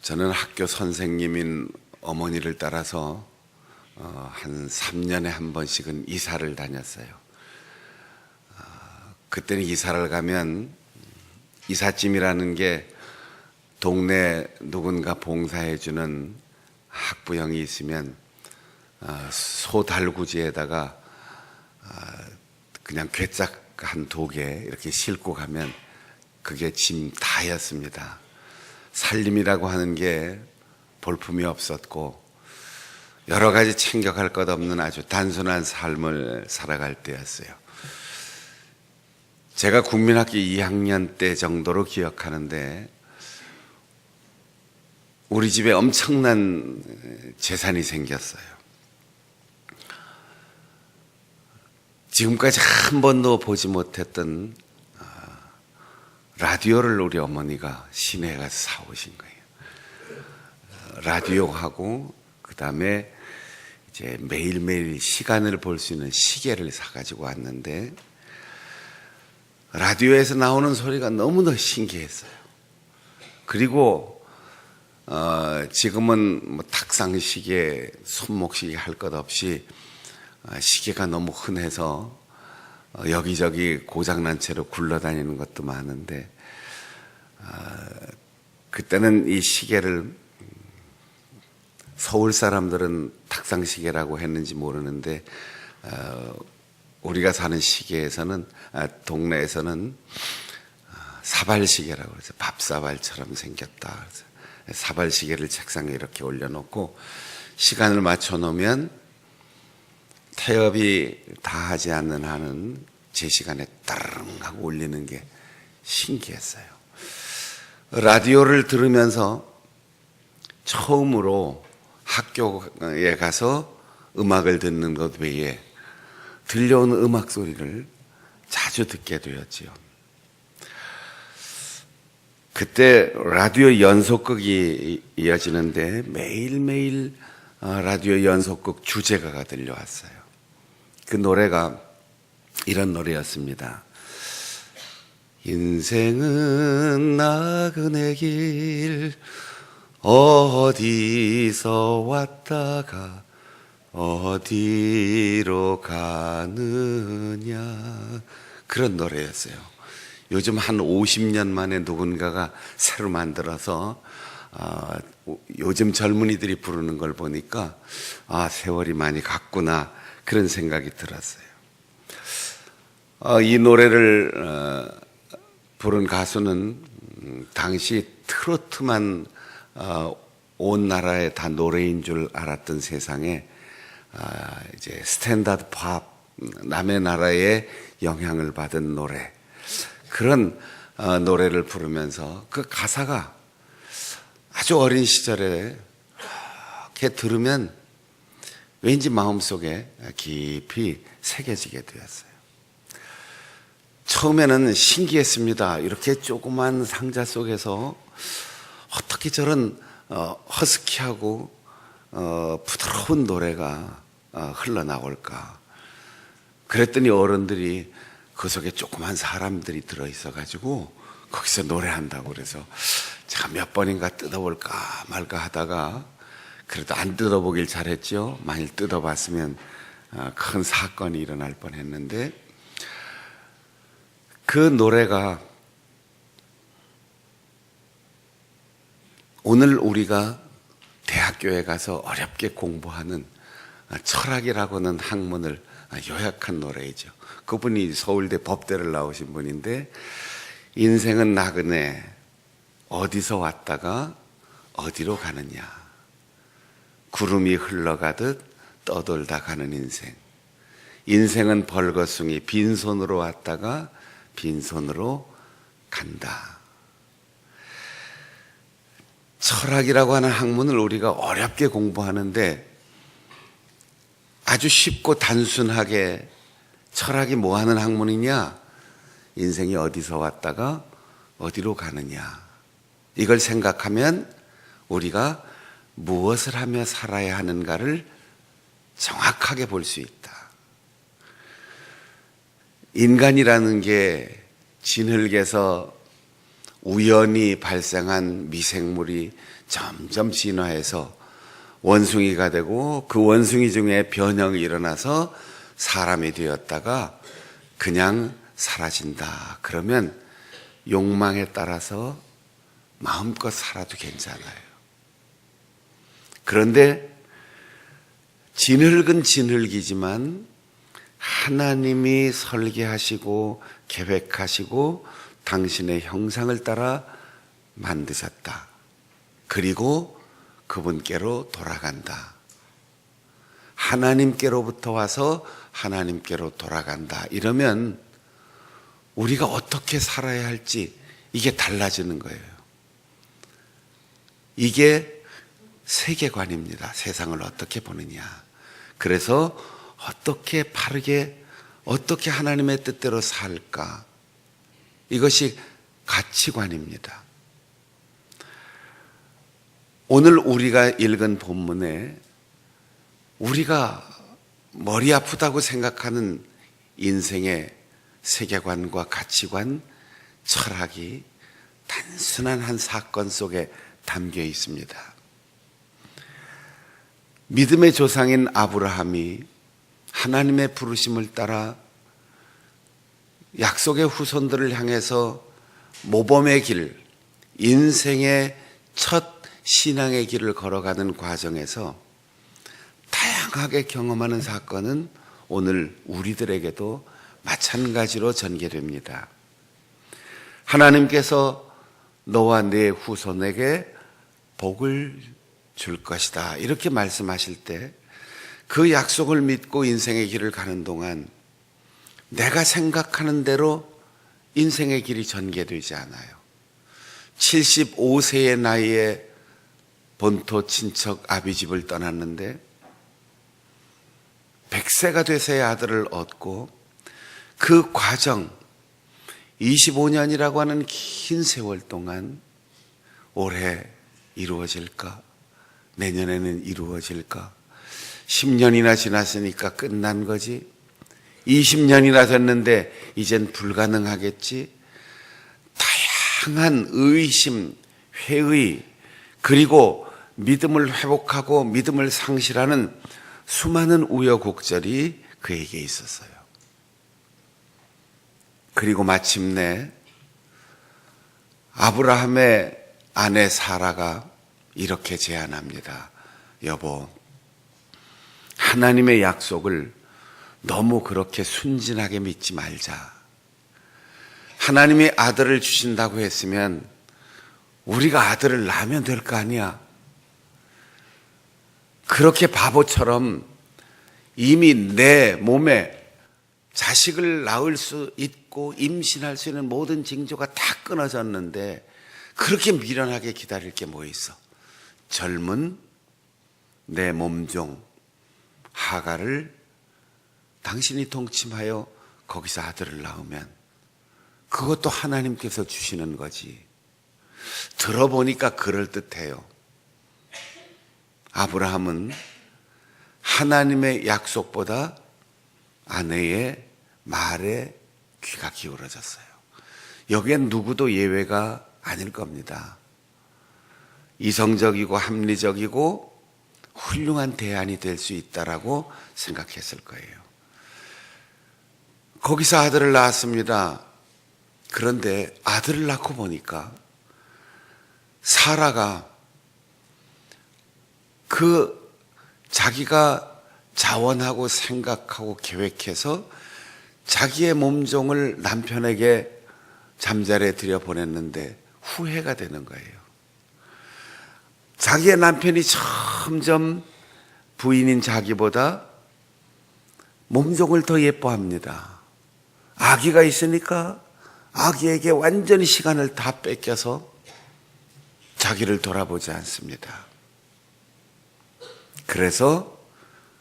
저는 학교 선생님인 어머니를 따라서 한 3년에 한 번씩은 이사를 다녔어요. 그때는 이사를 가면 이삿짐이라는 게 동네 누군가 봉사해주는 학부형이 있으면 소 달구지에다가 그냥 괴짝 한 독에 이렇게 싣고 가면 그게 짐 다였습니다. 살림이라고 하는 게 볼품이 없었고 여러 가지 챙겨갈 것 없는 아주 단순한 삶을 살아갈 때였어요. 제가 국민학교 2학년 때 정도로 기억하는데 우리 집에 엄청난 재산이 생겼어요. 지금까지 한 번도 보지 못했던 라디오를 우리 어머니가 시내에 가서 사오신 거예요. 라디오하고 그 다음에 이제 매일매일 시간을 볼 수 있는 시계를 사가지고 왔는데 라디오에서 나오는 소리가 너무나 신기했어요. 그리고 지금은 뭐 탁상시계, 손목시계 할 것 없이 시계가 너무 흔해서 여기저기 고장난 채로 굴러다니는 것도 많은데 그때는 이 시계를 서울 사람들은 탁상시계라고 했는지 모르는데 우리가 사는 시계에서는 동네에서는 사발시계라고 해서 밥사발처럼 생겼다. 그래서 사발시계를 책상에 이렇게 올려놓고 시간을 맞춰 놓으면 태엽이 다하지 않는 한은 제 시간에 따르릉 하고 울리는 게 신기했어요. 라디오를 들으면서 처음으로 학교에 가서 음악을 듣는 것 외에 들려오는 음악 소리를 자주 듣게 되었지요. 그때 라디오 연속극이 이어지는데 매일매일 라디오 연속극 주제가가 들려왔어요. 그 노래가 이런 노래였습니다. 인생은 나그네 길 어디서 왔다가 어디로 가느냐, 그런 노래였어요. 요즘 한 50년 만에 누군가가 새로 만들어서 요즘 젊은이들이 부르는 걸 보니까 세월이 많이 갔구나 그런 생각이 들었어요. 이 노래를 부른 가수는 당시 트로트만 온 나라에 다 노래인 줄 알았던 세상에 이제 스탠다드 팝, 남의 나라의 영향을 받은 노래, 그런 노래를 부르면서 그 가사가 아주 어린 시절에 이렇게 들으면 왠지 마음속에 깊이 새겨지게 되었어요. 처음에는 신기했습니다. 이렇게 조그만 상자 속에서 어떻게 저런 허스키하고 부드러운 노래가 흘러나올까. 그랬더니 어른들이 그 속에 조그만 사람들이 들어있어가지고 거기서 노래한다고 그래서 제가 몇 번인가 뜯어볼까 말까 하다가 그래도 안 뜯어보길 잘했죠. 만일 뜯어봤으면 큰 사건이 일어날 뻔했는데 그 노래가 오늘 우리가 대학교에 가서 어렵게 공부하는 철학이라고는 학문을 요약한 노래이죠. 그분이 서울대 법대를 나오신 분인데 인생은 나그네 어디서 왔다가 어디로 가느냐, 구름이 흘러가듯 떠돌다 가는 인생, 인생은 벌거숭이 빈손으로 왔다가 빈손으로 간다. 철학이라고 하는 학문을 우리가 어렵게 공부하는데 아주 쉽고 단순하게 철학이 뭐 하는 학문이냐, 인생이 어디서 왔다가 어디로 가느냐, 이걸 생각하면 우리가 무엇을 하며 살아야 하는가를 정확하게 볼 수 있다. 인간이라는 게 진흙에서 우연히 발생한 미생물이 점점 진화해서 원숭이가 되고 그 원숭이 중에 변형이 일어나서 사람이 되었다가 그냥 사라진다. 그러면 욕망에 따라서 마음껏 살아도 괜찮아요. 그런데 진흙은 진흙이지만 하나님이 설계하시고 계획하시고 당신의 형상을 따라 만드셨다. 그리고 그분께로 돌아간다. 하나님께로부터 와서 하나님께로 돌아간다. 이러면 우리가 어떻게 살아야 할지 이게 달라지는 거예요. 이게 세계관입니다. 세상을 어떻게 보느냐. 그래서 어떻게 바르게, 어떻게 하나님의 뜻대로 살까. 이것이 가치관입니다. 오늘 우리가 읽은 본문에 우리가 머리 아프다고 생각하는 인생의 세계관과 가치관, 철학이 단순한 한 사건 속에 담겨 있습니다. 믿음의 조상인 아브라함이 하나님의 부르심을 따라 약속의 후손들을 향해서 모범의 길, 인생의 첫 신앙의 길을 걸어가는 과정에서 다양하게 경험하는 사건은 오늘 우리들에게도 마찬가지로 전개됩니다. 하나님께서 너와 네 후손에게 복을 줄 것이다. 이렇게 말씀하실 때 그 약속을 믿고 인생의 길을 가는 동안 내가 생각하는 대로 인생의 길이 전개되지 않아요. 75세의 나이에 본토 친척 아비집을 떠났는데 100세가 돼서야 아들을 얻고 그 과정 25년이라고 하는 긴 세월 동안 올해 이루어질까? 내년에는 이루어질까? 10년이나 지났으니까 끝난 거지? 20년이나 됐는데 이젠 불가능하겠지? 다양한 의심, 회의, 그리고 믿음을 회복하고 믿음을 상실하는 수많은 우여곡절이 그에게 있었어요. 그리고 마침내 아브라함의 아내 사라가 이렇게 제안합니다. 여보, 하나님의 약속을 너무 그렇게 순진하게 믿지 말자. 하나님이 아들을 주신다고 했으면 우리가 아들을 낳으면 될 거 아니야. 그렇게 바보처럼 이미 내 몸에 자식을 낳을 수 있고 임신할 수 있는 모든 징조가 다 끊어졌는데 그렇게 미련하게 기다릴 게 뭐 있어. 젊은 내 몸종 하가를 당신이 동침하여 거기서 아들을 낳으면 그것도 하나님께서 주시는 거지. 들어보니까 그럴듯해요. 아브라함은 하나님의 약속보다 아내의 말에 귀가 기울어졌어요. 여기엔 누구도 예외가 아닐 겁니다. 이성적이고 합리적이고 훌륭한 대안이 될 수 있다라고 생각했을 거예요. 거기서 아들을 낳았습니다. 그런데 아들을 낳고 보니까 사라가 그 자기가 자원하고 생각하고 계획해서 자기의 몸종을 남편에게 잠자리에 들여보냈는데 후회가 되는 거예요. 자기의 남편이 점점 부인인 자기보다 몸종을 더 예뻐합니다. 아기가 있으니까 아기에게 완전히 시간을 다 뺏겨서 자기를 돌아보지 않습니다. 그래서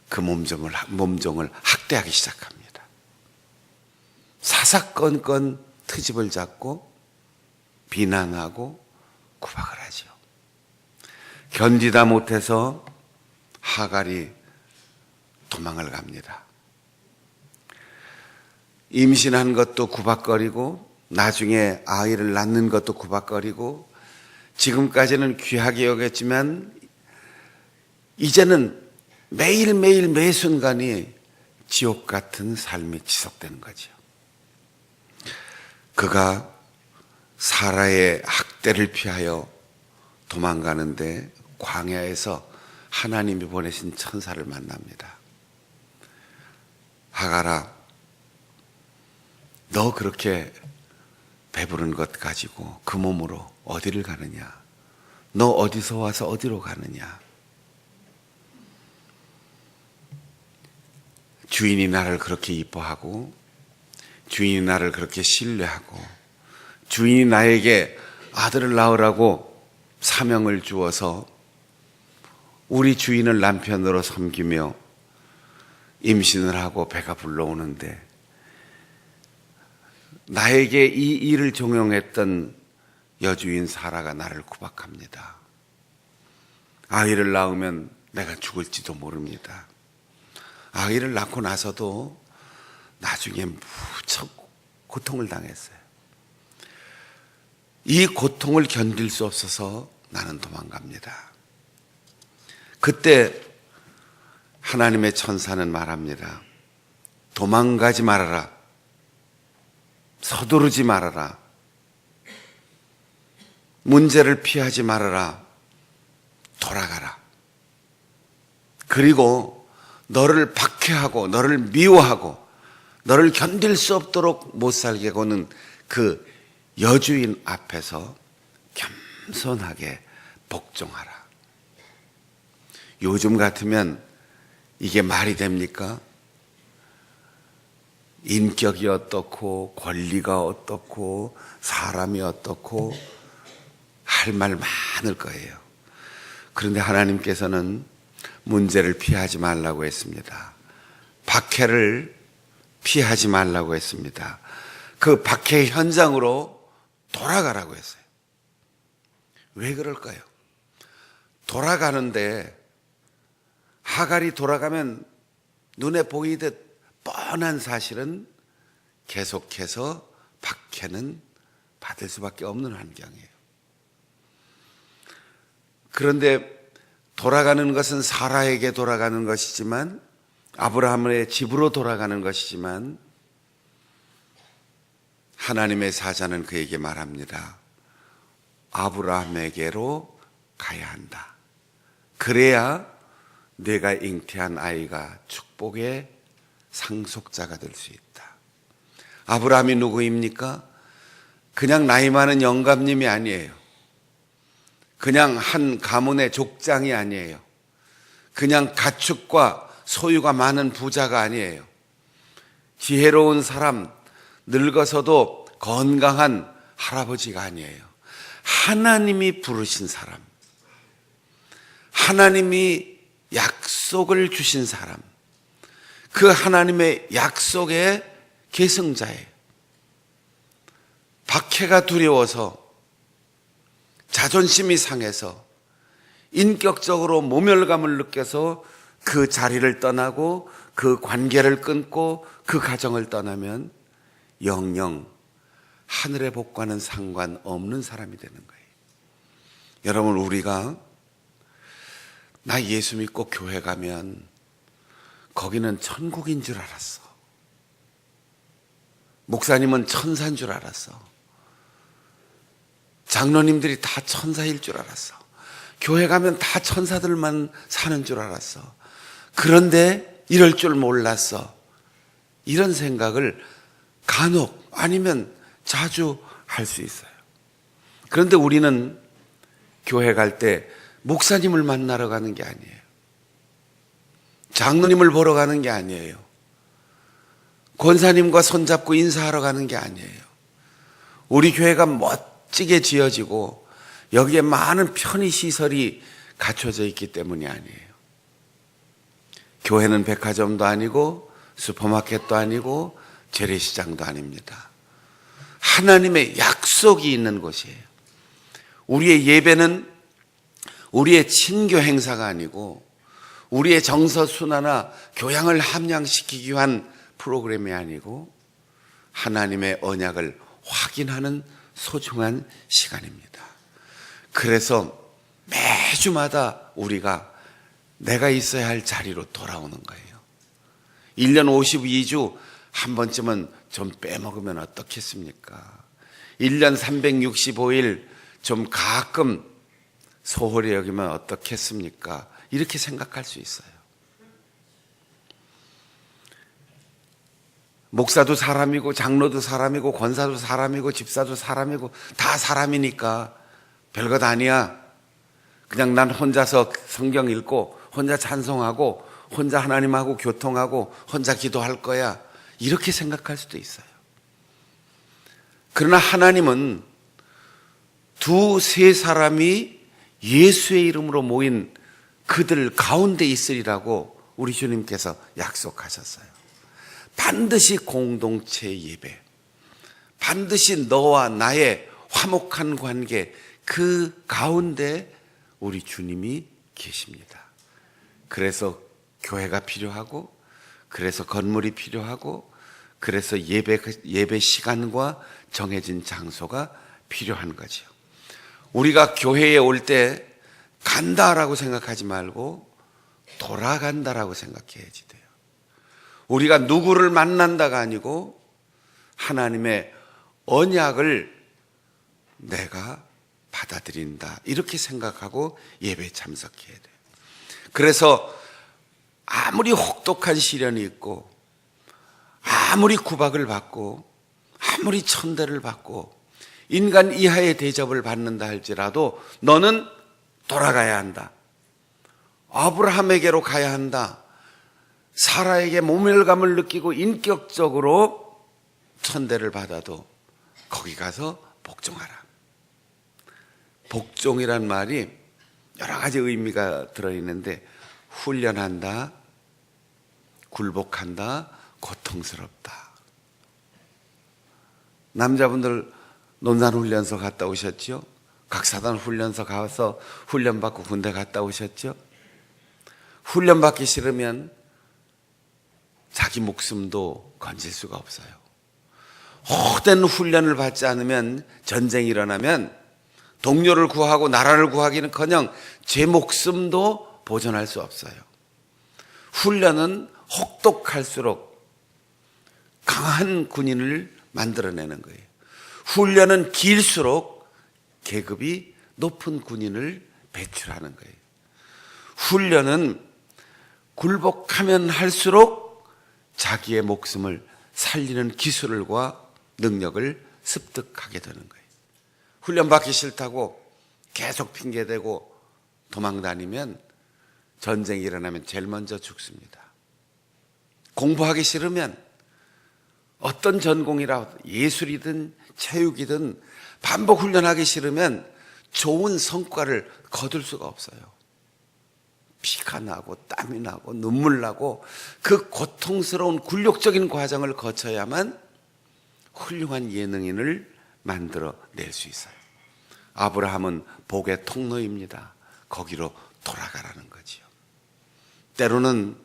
그 몸종을 학대하기 시작합니다. 사사건건 트집을 잡고 비난하고 구박을 하죠. 견디다 못해서 하갈이 도망을 갑니다. 임신한 것도 구박거리고 나중에 아이를 낳는 것도 구박거리고 지금까지는 귀하게 여겼지만 이제는 매일매일 매 순간이 지옥 같은 삶이 지속되는 거죠. 그가 사라의 학대를 피하여 도망가는데 광야에서 하나님이 보내신 천사를 만납니다. 하갈아, 너 그렇게 배부른 것 가지고 그 몸으로 어디를 가느냐? 너 어디서 와서 어디로 가느냐? 주인이 나를 그렇게 이뻐하고 주인이 나를 그렇게 신뢰하고 주인이 나에게 아들을 낳으라고 사명을 주어서 우리 주인을 남편으로 섬기며 임신을 하고 배가 불러오는데 나에게 이 일을 종용했던 여주인 사라가 나를 구박합니다. 아이를 낳으면 내가 죽을지도 모릅니다. 아이를 낳고 나서도 나중에 무척 고통을 당했어요. 이 고통을 견딜 수 없어서 나는 도망갑니다. 그때 하나님의 천사는 말합니다. 도망가지 말아라. 서두르지 말아라. 문제를 피하지 말아라. 돌아가라. 그리고 너를 박해하고 너를 미워하고 너를 견딜 수 없도록 못 살게 하고는 그 여주인 앞에서 겸손하게 복종하라. 요즘 같으면 이게 말이 됩니까? 인격이 어떻고 권리가 어떻고 사람이 어떻고 할 말 많을 거예요. 그런데 하나님께서는 문제를 피하지 말라고 했습니다. 박해를 피하지 말라고 했습니다. 그 박해 현장으로 돌아가라고 했어요. 왜 그럴까요? 돌아가는데 하갈이 돌아가면 눈에 보이듯 뻔한 사실은 계속해서 박해는 받을 수밖에 없는 환경이에요. 그런데 돌아가는 것은 사라에게 돌아가는 것이지만 아브라함의 집으로 돌아가는 것이지만 하나님의 사자는 그에게 말합니다. 아브라함에게로 가야 한다. 그래야 내가 잉태한 아이가 축복의 상속자가 될 수 있다. 아브라함이 누구입니까? 그냥 나이 많은 영감님이 아니에요. 그냥 한 가문의 족장이 아니에요. 그냥 가축과 소유가 많은 부자가 아니에요. 지혜로운 사람, 늙어서도 건강한 할아버지가 아니에요. 하나님이 부르신 사람, 하나님이 약속을 주신 사람, 그 하나님의 약속의 계승자예요. 박해가 두려워서 자존심이 상해서 인격적으로 모멸감을 느껴서 그 자리를 떠나고 그 관계를 끊고 그 가정을 떠나면 영영 하늘의 복과는 상관없는 사람이 되는 거예요. 여러분, 우리가 나 예수 믿고 교회 가면 거기는 천국인 줄 알았어. 목사님은 천사인 줄 알았어. 장로님들이 다 천사일 줄 알았어. 교회 가면 다 천사들만 사는 줄 알았어. 그런데 이럴 줄 몰랐어. 이런 생각을 간혹 아니면 자주 할 수 있어요. 그런데 우리는 교회 갈 때 목사님을 만나러 가는 게 아니에요. 장로님을 보러 가는 게 아니에요. 권사님과 손잡고 인사하러 가는 게 아니에요. 우리 교회가 멋지게 지어지고 여기에 많은 편의시설이 갖춰져 있기 때문이 아니에요. 교회는 백화점도 아니고 슈퍼마켓도 아니고 재래시장도 아닙니다. 하나님의 약속이 있는 곳이에요. 우리의 예배는 우리의 친교 행사가 아니고 우리의 정서순화나 교양을 함양시키기 위한 프로그램이 아니고 하나님의 언약을 확인하는 소중한 시간입니다. 그래서 매주마다 우리가 내가 있어야 할 자리로 돌아오는 거예요. 1년 52주 한 번쯤은 좀 빼먹으면 어떻겠습니까? 1년 365일 좀 가끔 소홀히 여기면 어떻겠습니까? 이렇게 생각할 수 있어요. 목사도 사람이고 장로도 사람이고 권사도 사람이고 집사도 사람이고 다 사람이니까 별것 아니야. 그냥 난 혼자서 성경 읽고 혼자 찬송하고 혼자 하나님하고 교통하고 혼자 기도할 거야. 이렇게 생각할 수도 있어요. 그러나 하나님은 두세 사람이 예수의 이름으로 모인 그들 가운데 있으리라고 우리 주님께서 약속하셨어요. 반드시 공동체 예배, 반드시 너와 나의 화목한 관계, 그 가운데 우리 주님이 계십니다. 그래서 교회가 필요하고, 그래서 건물이 필요하고, 그래서 예배 시간과 정해진 장소가 필요한 거죠. 우리가 교회에 올 때 간다라고 생각하지 말고 돌아간다라고 생각해야지 돼요. 우리가 누구를 만난다가 아니고 하나님의 언약을 내가 받아들인다, 이렇게 생각하고 예배에 참석해야 돼요. 그래서 아무리 혹독한 시련이 있고 아무리 구박을 받고 아무리 천대를 받고 인간 이하의 대접을 받는다 할지라도 너는 돌아가야 한다. 아브라함에게로 가야 한다. 사라에게 모멸감을 느끼고 인격적으로 천대를 받아도 거기 가서 복종하라. 복종이란 말이 여러 가지 의미가 들어있는데 훈련한다, 굴복한다, 고통스럽다. 남자분들 논산훈련소 갔다 오셨죠? 각사단 훈련소 가서 훈련받고 군대 갔다 오셨죠? 훈련받기 싫으면 자기 목숨도 건질 수가 없어요. 호된 훈련을 받지 않으면 전쟁이 일어나면 동료를 구하고 나라를 구하기는커녕 제 목숨도 보존할 수 없어요. 훈련은 혹독할수록 강한 군인을 만들어내는 거예요. 훈련은 길수록 계급이 높은 군인을 배출하는 거예요. 훈련은 굴복하면 할수록 자기의 목숨을 살리는 기술과 능력을 습득하게 되는 거예요. 훈련받기 싫다고 계속 핑계대고 도망다니면 전쟁이 일어나면 제일 먼저 죽습니다. 공부하기 싫으면 어떤 전공이라 예술이든 체육이든 반복 훈련하기 싫으면 좋은 성과를 거둘 수가 없어요. 피가 나고 땀이 나고 눈물 나고 그 고통스러운 굴욕적인 과정을 거쳐야만 훌륭한 예능인을 만들어낼 수 있어요. 아브라함은 복의 통로입니다. 거기로 돌아가라는 거지요. 때로는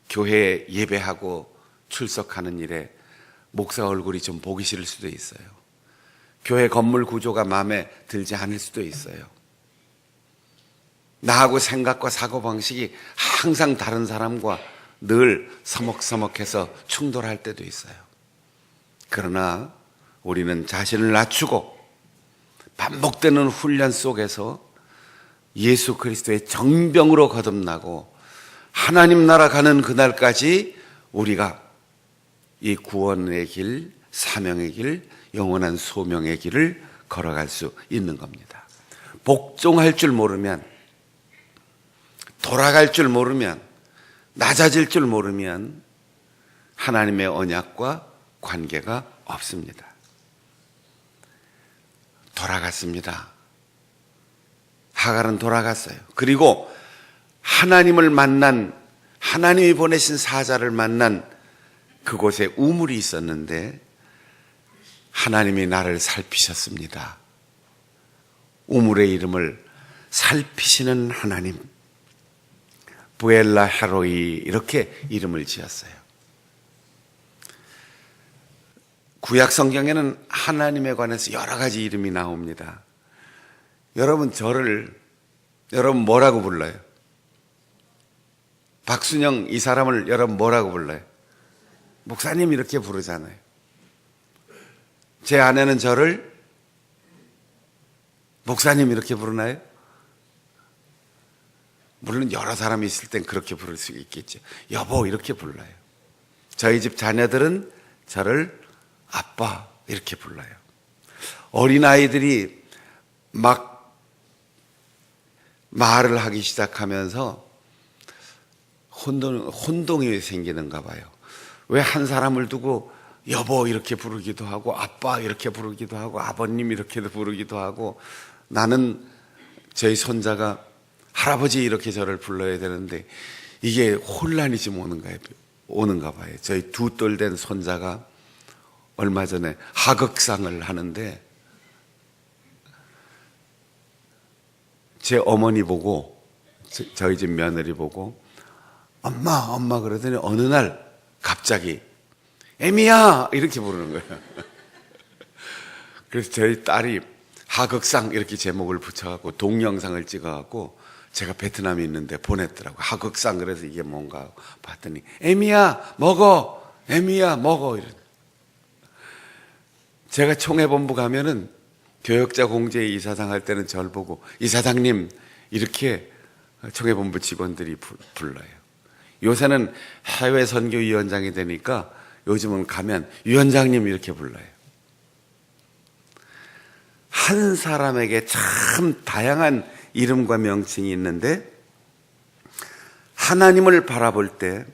교회에 예배하고 출석하는 일에 목사 얼굴이 좀 보기 싫을 수도 있어요. 교회 건물 구조가 마음에 들지 않을 수도 있어요. 나하고 생각과 사고방식이 항상 다른 사람과 늘 서먹서먹해서 충돌할 때도 있어요. 그러나 우리는 자신을 낮추고 반복되는 훈련 속에서 예수 그리스도의 정병으로 거듭나고 하나님 나라 가는 그날까지 우리가 이 구원의 길, 사명의 길, 영원한 소명의 길을 걸어갈 수 있는 겁니다. 복종할 줄 모르면, 돌아갈 줄 모르면, 낮아질 줄 모르면 하나님의 언약과 관계가 없습니다. 돌아갔습니다. 하갈은 돌아갔어요. 그리고 하나님을 만난, 하나님이 보내신 사자를 만난 그곳에 우물이 있었는데 하나님이 나를 살피셨습니다. 우물의 이름을 살피시는 하나님, 부엘라 헤로이, 이렇게 이름을 지었어요. 구약 성경에는 하나님에 관해서 여러 가지 이름이 나옵니다. 여러분 여러분 뭐라고 불러요? 박순영 이 사람을 여러분 뭐라고 불러요? 목사님 이렇게 부르잖아요. 제 아내는 저를 목사님 이렇게 부르나요? 물론 여러 사람이 있을 땐 그렇게 부를 수 있겠죠. 여보 이렇게 불러요. 저희 집 자녀들은 저를 아빠 이렇게 불러요. 어린아이들이 막 말을 하기 시작하면서 혼동이 생기는가 봐요. 왜 한 사람을 두고 여보 이렇게 부르기도 하고 아빠 이렇게 부르기도 하고 아버님 이렇게도 부르기도 하고 나는 저희 손자가 할아버지 이렇게 저를 불러야 되는데 이게 혼란이 좀 오는가 봐요. 저희 두 돌 된 손자가 얼마 전에 하극상을 하는데 제 어머니 보고 저희 집 며느리 보고 엄마 그러더니 어느 날 갑자기 애미야 이렇게 부르는 거예요. 그래서 저희 딸이 하극상 이렇게 제목을 붙여갖고 동영상을 찍어갖고 제가 베트남에 있는데 보냈더라고. 하극상 그래서 이게 뭔가 봤더니 애미야 먹어 애미야 먹어 이런. 제가 총회본부 가면은 교역자 공제 이사장 할 때는 저를 보고 이사장님 이렇게 총회본부 직원들이 불러요. 요새는 해외 선교위원장이 되니까 요즘은 가면 위원장님 이렇게 불러요. 한 사람에게 참 다양한 이름과 명칭이 있는데 하나님을 바라볼 때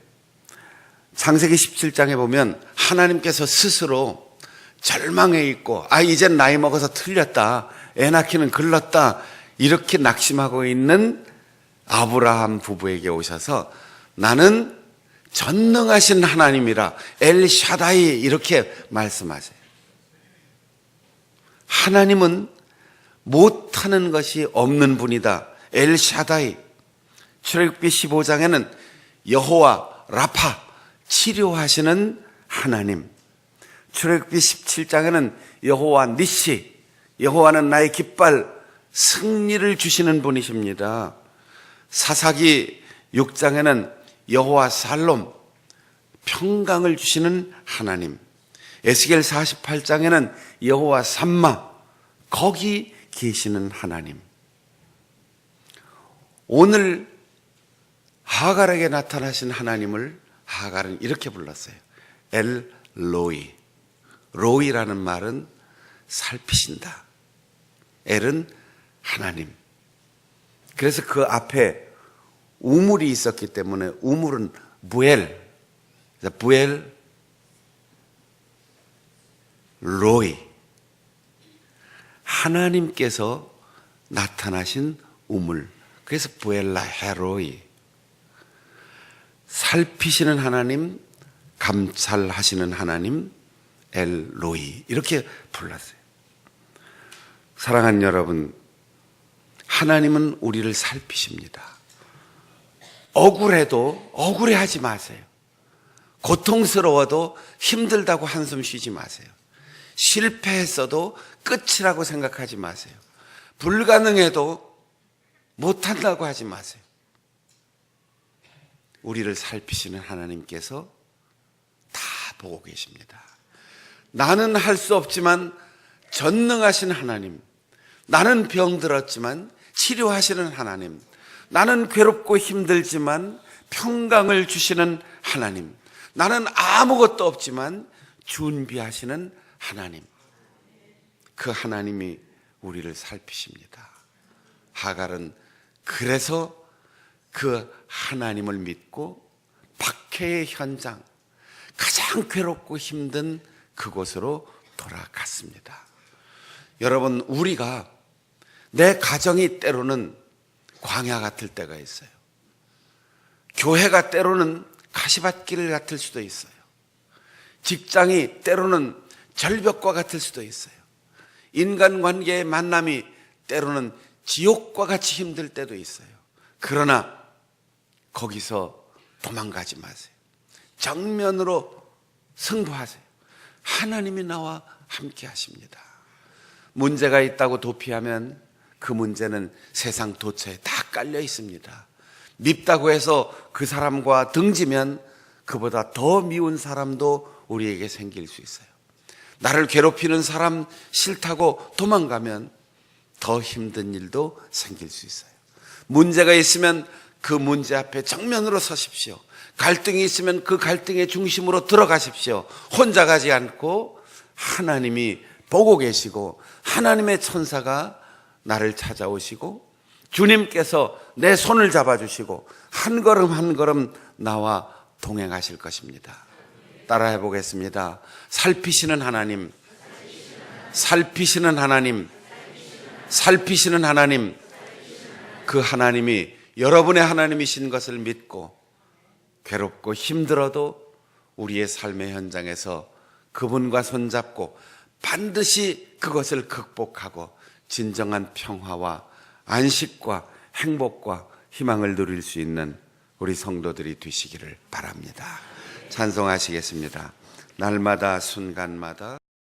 창세기 17장에 보면 하나님께서 스스로 절망해 있고 이젠 나이 먹어서 틀렸다 애 낳기는 글렀다 이렇게 낙심하고 있는 아브라함 부부에게 오셔서 나는 전능하신 하나님이라 엘샤다이 이렇게 말씀하세요. 하나님은 못하는 것이 없는 분이다. 엘샤다이. 출애굽기 15장에는 여호와 라파 치료하시는 하나님. 출애굽기 17장에는 여호와 니시 여호와는 나의 깃발 승리를 주시는 분이십니다. 사사기 6장에는 여호와 살롬 평강을 주시는 하나님. 에스겔 48장에는 여호와 삼마 거기 계시는 하나님. 오늘 하갈에게 나타나신 하나님을 하갈은 이렇게 불렀어요. 엘 로이. 로이라는 말은 살피신다. 엘은 하나님. 그래서 그 앞에 우물이 있었기 때문에 우물은 부엘, 부엘 로이. 하나님께서 나타나신 우물. 그래서 부엘라 헤로이. 살피시는 하나님, 감찰하시는 하나님, 엘로이. 이렇게 불렀어요. 사랑하는 여러분, 하나님은 우리를 살피십니다. 억울해도 억울해하지 마세요. 고통스러워도 힘들다고 한숨 쉬지 마세요. 실패했어도 끝이라고 생각하지 마세요. 불가능해도 못한다고 하지 마세요. 우리를 살피시는 하나님께서 다 보고 계십니다. 나는 할 수 없지만 전능하신 하나님, 나는 병들었지만 치료하시는 하나님, 나는 괴롭고 힘들지만 평강을 주시는 하나님, 나는 아무것도 없지만 준비하시는 하나님. 그 하나님이 우리를 살피십니다. 하갈은 그래서 그 하나님을 믿고 박해의 현장, 가장 괴롭고 힘든 그곳으로 돌아갔습니다. 여러분, 우리가 내 가정이 때로는 광야 같을 때가 있어요. 교회가 때로는 가시밭길 같을 수도 있어요. 직장이 때로는 절벽과 같을 수도 있어요. 인간관계의 만남이 때로는 지옥과 같이 힘들 때도 있어요. 그러나 거기서 도망가지 마세요. 정면으로 승부하세요. 하나님이 나와 함께 하십니다. 문제가 있다고 도피하면 그 문제는 세상 도처에 다 깔려 있습니다. 밉다고 해서 그 사람과 등지면 그보다 더 미운 사람도 우리에게 생길 수 있어요. 나를 괴롭히는 사람 싫다고 도망가면 더 힘든 일도 생길 수 있어요. 문제가 있으면 그 문제 앞에 정면으로 서십시오. 갈등이 있으면 그 갈등의 중심으로 들어가십시오. 혼자 가지 않고 하나님이 보고 계시고 하나님의 천사가 나를 찾아오시고 주님께서 내 손을 잡아주시고 한 걸음 한 걸음 나와 동행하실 것입니다. 따라해 보겠습니다. 살피시는 하나님, 살피시는 하나님, 살피시는 하나님, 그 하나님이 여러분의 하나님이신 것을 믿고 괴롭고 힘들어도 우리의 삶의 현장에서 그분과 손잡고 반드시 그것을 극복하고 진정한 평화와 안식과 행복과 희망을 누릴 수 있는 우리 성도들이 되시기를 바랍니다. 찬송하시겠습니다. 날마다 순간마다